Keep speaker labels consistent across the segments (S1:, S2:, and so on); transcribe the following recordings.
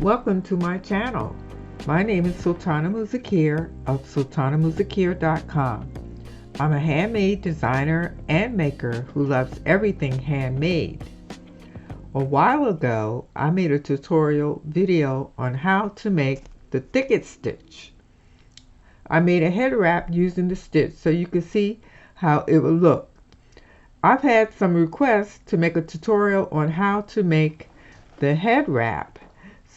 S1: Welcome to my channel. My name is Sultana Muzikir of sultanamuzikir.com. I'm a handmade designer and maker who loves everything handmade. A while ago, I made a tutorial video on how to make the Thicket stitch. I made a head wrap using the stitch so you can see how it would look. I've had some requests to make a tutorial on how to make the head wrap.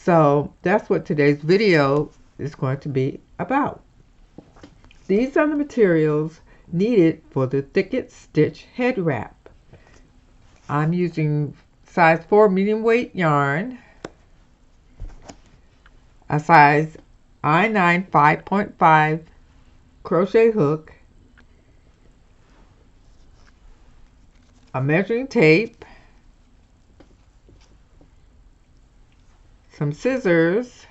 S1: So that's what today's video is going to be about. These are the materials needed for the Thicket stitch head wrap. I'm using size 4 medium weight yarn, a size I9 5.5 crochet hook, a measuring tape, some scissors,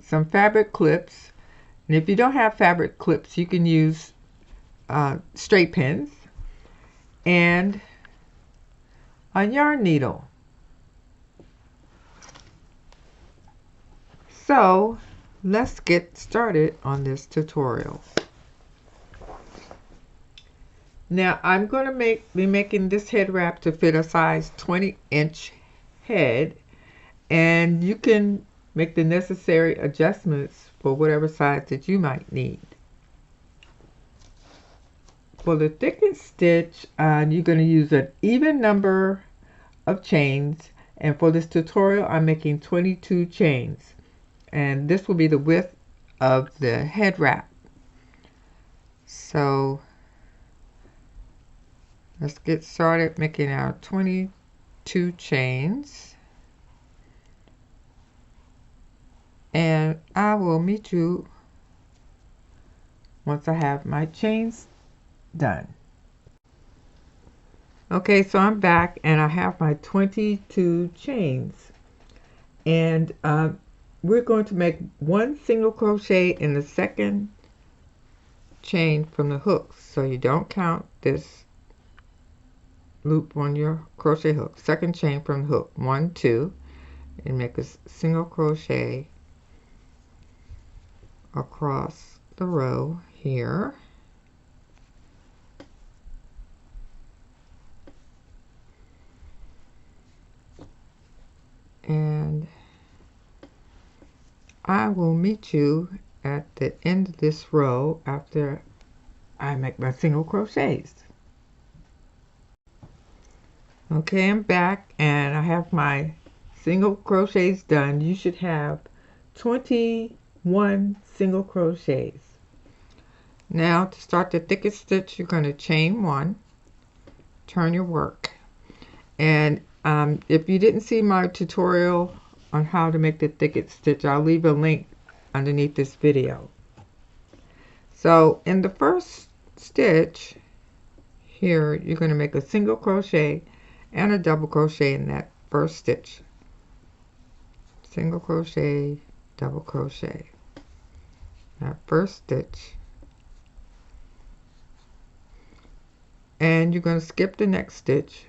S1: some fabric clips, and if you don't have fabric clips you can use straight pins, and a yarn needle. So let's get started on this tutorial. Now I'm going to be making this head wrap to fit a size 20-inch head, and you can make the necessary adjustments for whatever size that you might need. For the Thicket stitch, you're going to use an even number of chains, and for this tutorial I'm making 22 chains, and this will be the width of the head wrap. So let's get started making our 22 chains, and I will meet you once I have my chains done. Okay, so I'm back and I have my 22 chains, and we're going to make one single crochet in the second chain from the hook, so you don't count this loop on your crochet hook. Second chain from the hook, 1, 2, and make a single crochet across the row here, and I will meet you at the end of this row after I make my single crochets. Okay, I'm back and I have my single crochets done. You should have 21 single crochets. Now to start the Thicket stitch, you're going to chain 1, turn your work, and if you didn't see my tutorial on how to make the Thicket stitch, I'll leave a link underneath this video. So in the first stitch here, you're going to make a single crochet and a double crochet in that first stitch. Single crochet, double crochet, that first stitch, and you're going to skip the next stitch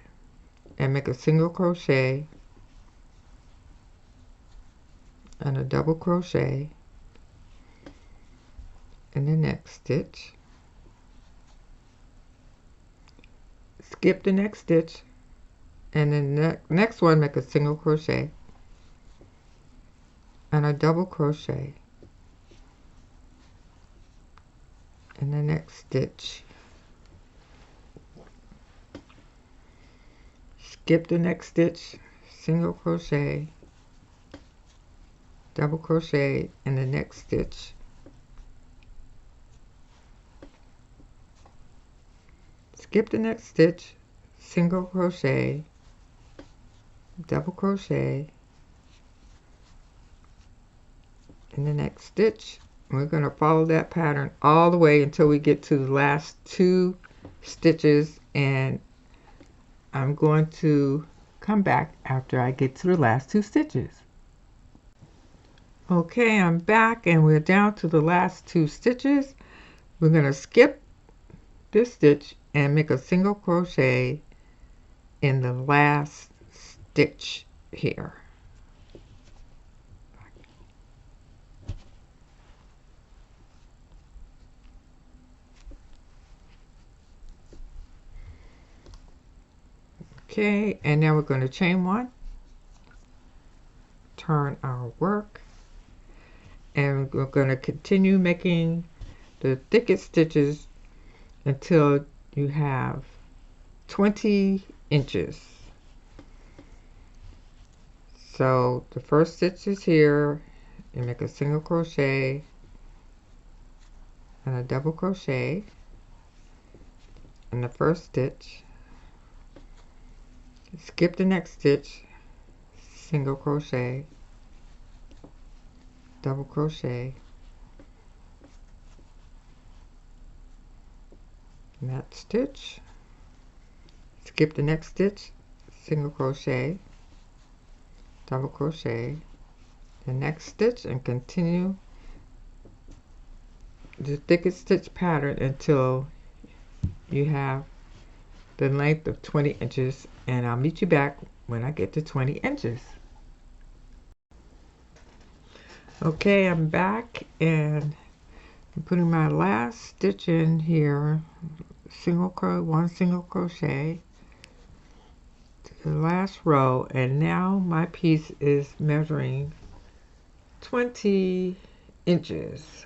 S1: and make a single crochet and a double crochet in the next stitch, skip the next stitch, and then the next one make a single crochet and a double crochet in the next stitch, skip the next stitch, single crochet, double crochet in the next stitch, skip the next stitch, single crochet, double crochet in the next stitch. We're going to follow that pattern all the way until we get to the last 2 stitches, and I'm going to come back after I get to the last 2 stitches. Okay, I'm back and we're down to the last 2 stitches. We're going to skip this stitch and make a single crochet in the last stitch here. Okay, and now we're going to chain one, turn our work, and we're going to continue making the thicket stitches until you have 20 inches. So the first stitch is here, you make a single crochet and a double crochet in the first stitch, skip the next stitch, single crochet, double crochet in that stitch, skip the next stitch, single crochet, double crochet the next stitch, and continue the thicket stitch pattern until you have the length of 20 inches, and I'll meet you back when I get to 20 inches. Okay, I'm back and I'm putting my last stitch in here, one single crochet to the last row, and now my piece is measuring 20 inches.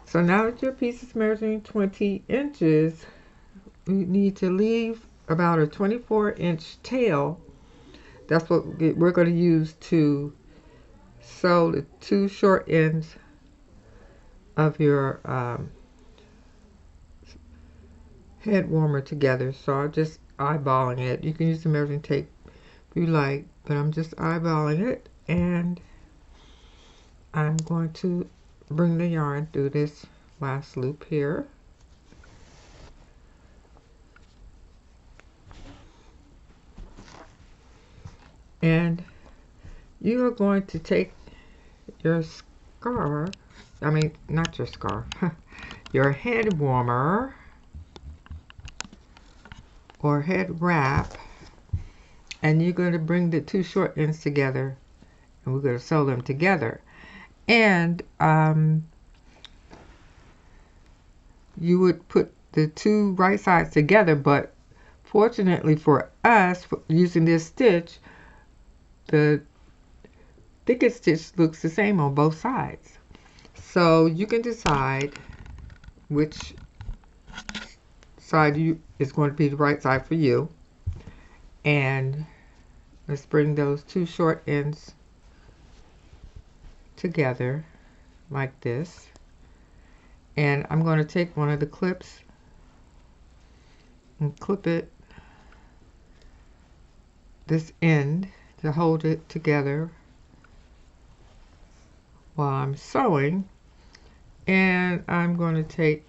S1: So now that your piece is measuring 20 inches, you need to leave about a 24-inch tail. That's what we're going to use to sew the two short ends of your head warmer together. So I'm just eyeballing it. You can use the measuring tape if you like, but I'm just eyeballing it, and I'm going to bring the yarn through this last loop here. And you are going to take your scarf, I mean, not your scarf, your head warmer or head wrap, and you're going to bring the two short ends together, and we're going to sew them together. And you would put the two right sides together, but fortunately for us, using this stitch, the thicket stitch looks the same on both sides. So you can decide which side is going to be the right side for you. And let's bring those two short ends together like this. And I'm going to take one of the clips and clip it this end to hold it together while I'm sewing. And I'm going to take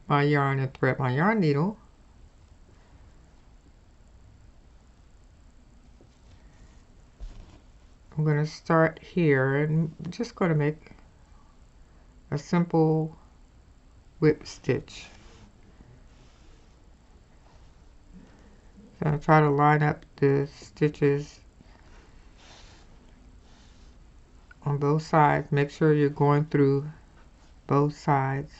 S1: my yarn and thread my yarn needle. I'm going to start here, and I'm just going to make a simple whip stitch. So I try to line up the stitches on both sides. Make sure you're going through both sides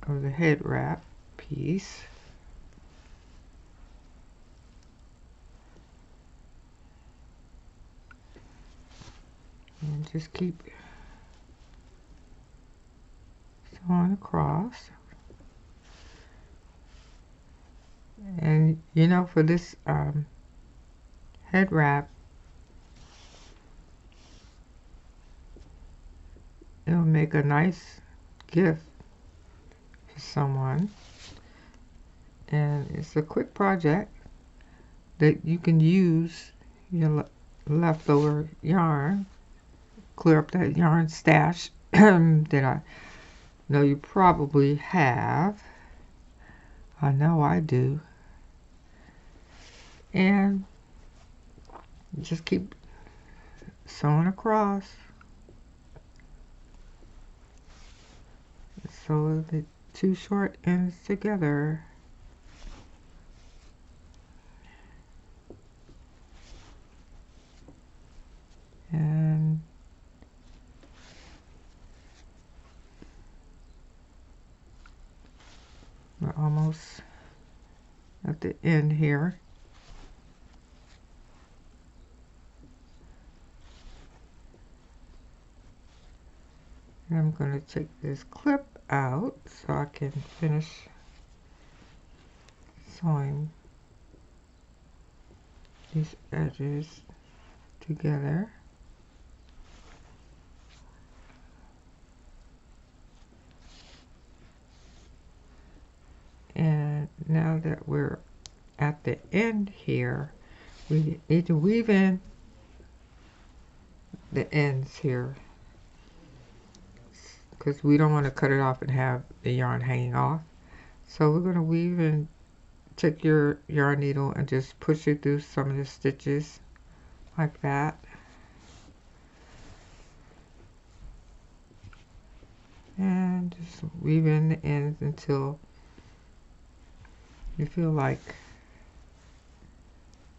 S1: of the head wrap piece. And just keep sewing across. And you know, for this head wrap, it'll make a nice gift for someone. And it's a quick project that you can use your leftover yarn, clear up that yarn stash that I know you probably have. I know I do. And just keep sewing across so that two short ends together. And we're almost at the end here. And I'm going to take this clip out so I can finish sewing these edges together. And now that we're at the end here, we need to weave in the ends here, because we don't want to cut it off and have the yarn hanging off. So we're going to weave in, take your yarn needle and just push it through some of the stitches like that. And just weave in the ends until you feel like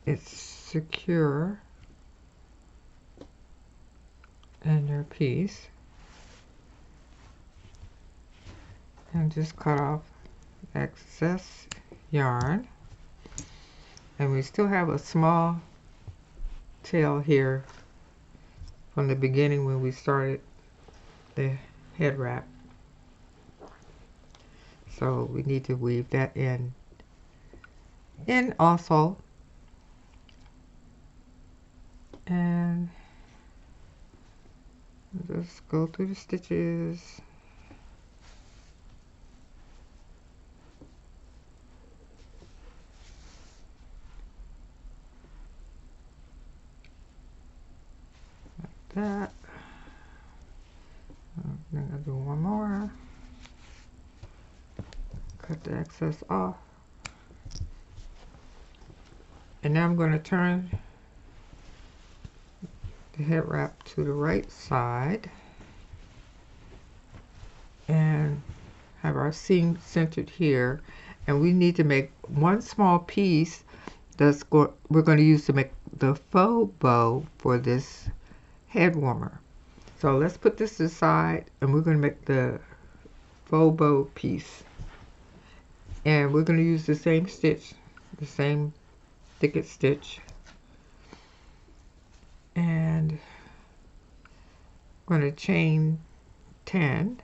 S1: it's secure in your piece. And just cut off excess yarn. And we still have a small tail here from the beginning when we started the head wrap. So we need to weave that in. And also, and just go through the stitches. Like that. I'm gonna do one more. Cut the excess off. And now I'm going to turn the head wrap to the right side and have our seam centered here. And we need to make one small piece we're going to use to make the faux bow for this head warmer. So let's put this aside and we're going to make the faux bow piece. And we're going to use the same stitch, the same Thicket stitch, and I'm going to chain 10,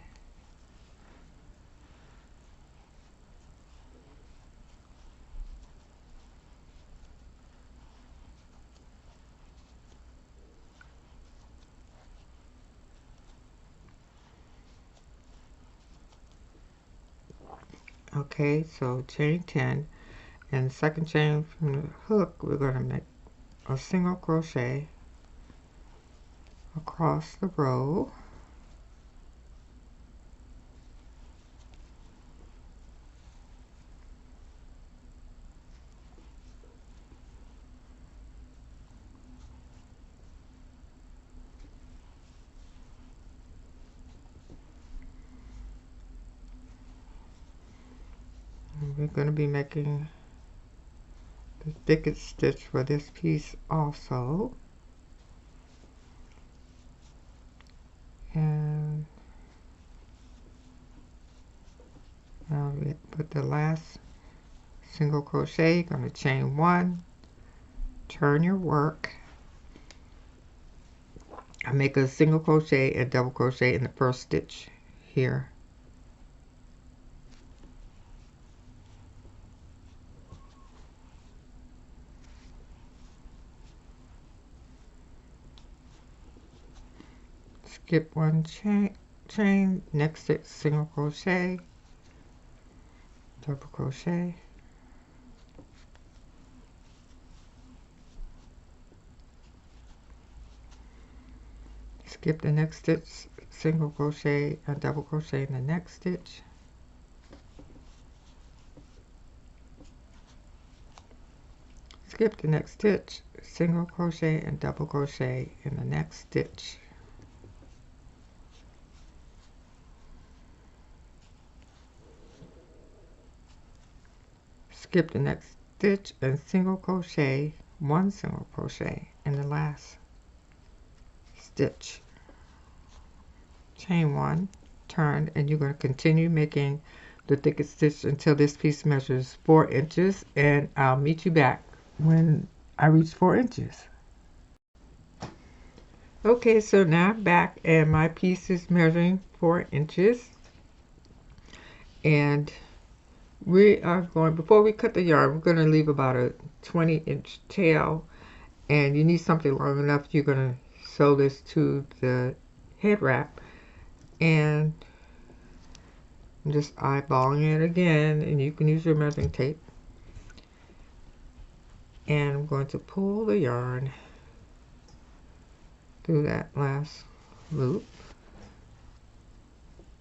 S1: okay, so chain 10, and second chain from the hook we're going to make a single crochet across the row. And we're going to be making the Thicket stitch for this piece also. And now we put the last single crochet, going to chain 1, turn your work, and make a single crochet and double crochet in the first stitch here. Skip one chain, next stitch single crochet, double crochet, skip the next stitch, single crochet and double crochet in the next stitch, skip the next stitch, single crochet and double crochet in the next stitch. skip the next stitch and single crochet, 1 single crochet in the last stitch. Chain 1, turn, and you're going to continue making the thicket stitch until this piece measures 4 inches, and I'll meet you back when I reach 4 inches. Okay, so now I'm back and my piece is measuring 4 inches, and we are going, before we cut the yarn, we're going to leave about a 20-inch tail, and you need something long enough. You're going to sew this to the head wrap, and I'm just eyeballing it again, and you can use your measuring tape. And I'm going to pull the yarn through that last loop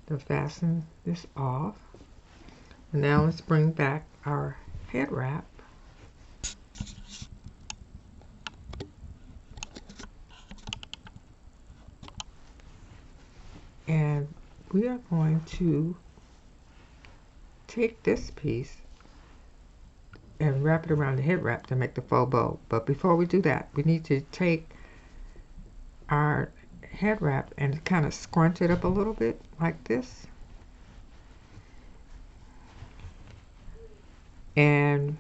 S1: to fasten this off. And now let's bring back our head wrap. And we are going to take this piece and wrap it around the head wrap to make the faux bow. But before we do that, we need to take our head wrap and kind of scrunch it up a little bit like this. And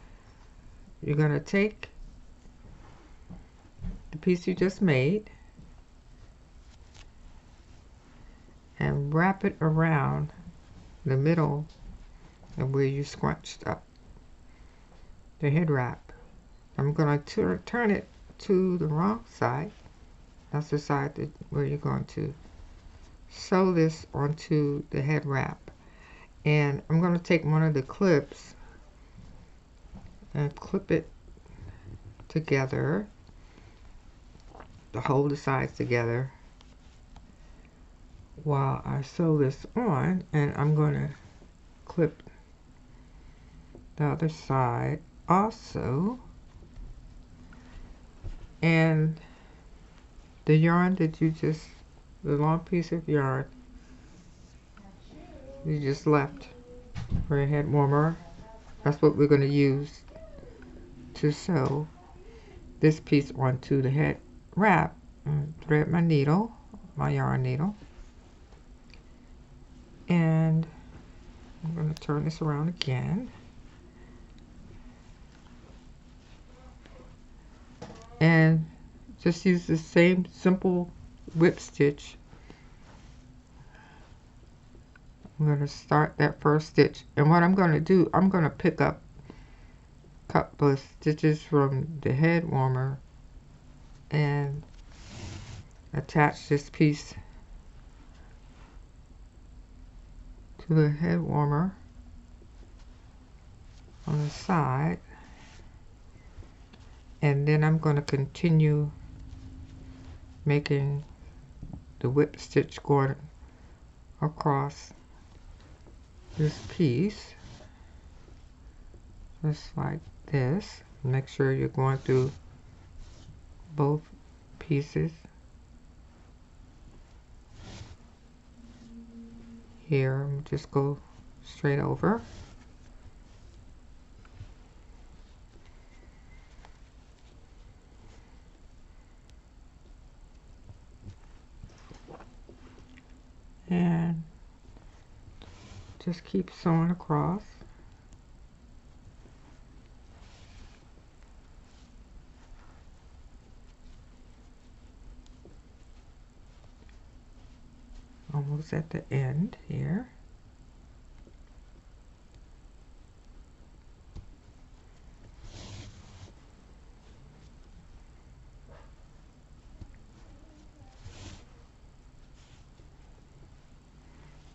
S1: you're going to take the piece you just made and wrap it around the middle of where you scrunched up the head wrap. I'm going to turn it to the wrong side. That's the side where you're going to sew this onto the head wrap. And I'm going to take one of the clips and clip it together to hold the sides together while I sew this on, and I'm going to clip the other side also. And the yarn that you just, the long piece of yarn you just left for a head warmer, that's what we're going to use to sew this piece onto the head wrap. Thread my needle, my yarn needle, and I'm going to turn this around again, and just use the same simple whip stitch. I'm going to start that first stitch, and what I'm going to do, I'm going to pick up a couple of stitches from the head warmer and attach this piece to the head warmer on the side, and then I'm going to continue making the whip stitch going across this piece just like this. Make sure you're going through both pieces here. Just go straight over. And just keep sewing across. Almost at the end here.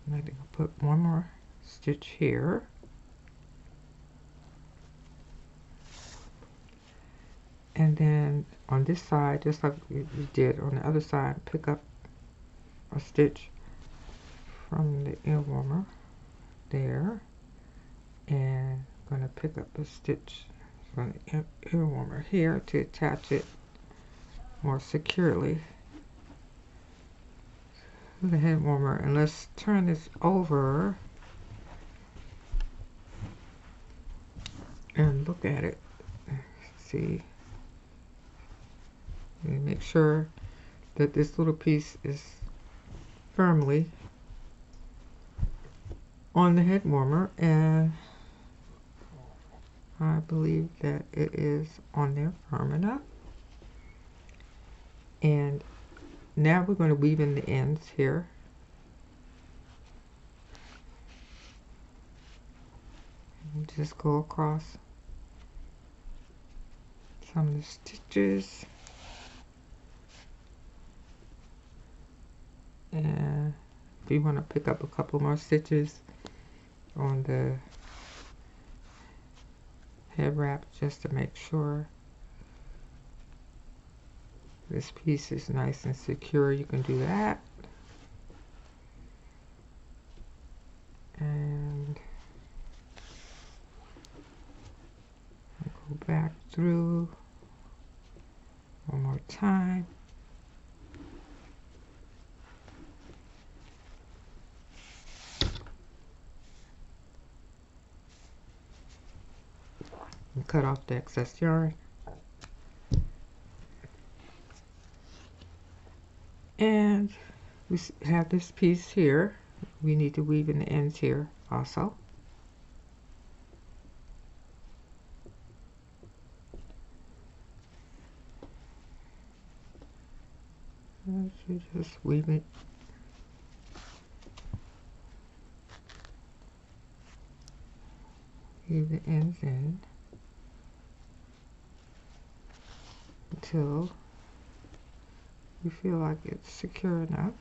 S1: I'm going to put one more stitch here. And then on this side, just like we did on the other side, pick up a stitch from the ear warmer there, and I'm going to pick up a stitch from the ear warmer here to attach it more securely to the head warmer. And let's turn this over and look at it. See, and make sure that this little piece is firmly on the head warmer, and I believe that it is on there firm enough. And now we're going to weave in the ends here. And just go across some of the stitches. And if you want to pick up a couple more stitches on the head wrap just to make sure this piece is nice and secure, you can do that. And go back through one more time. And cut off the excess yarn. And we have this piece here. We need to weave in the ends here also. And so just weave it. Weave the ends in until you feel like it's secure enough.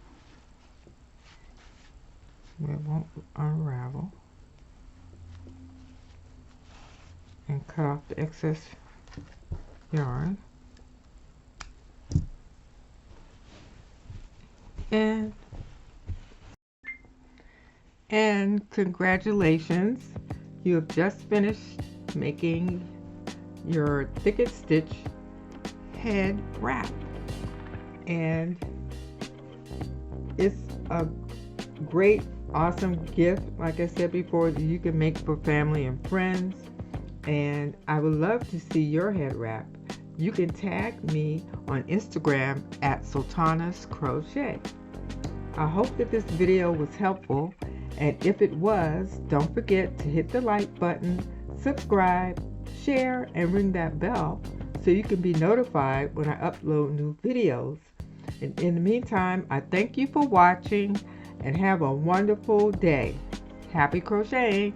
S1: It won't unravel. And cut off the excess yarn. And congratulations, you have just finished making your Thicket stitch head wrap. And it's a great, awesome gift, like I said before, that you can make for family and friends. And I would love to see your head wrap. You can tag me on Instagram at Sultana's Crochet. I hope that this video was helpful, and if it was, don't forget to hit the like button, subscribe, share, and ring that bell so you can be notified when I upload new videos. And in the meantime, I thank you for watching and have a wonderful day. Happy crocheting!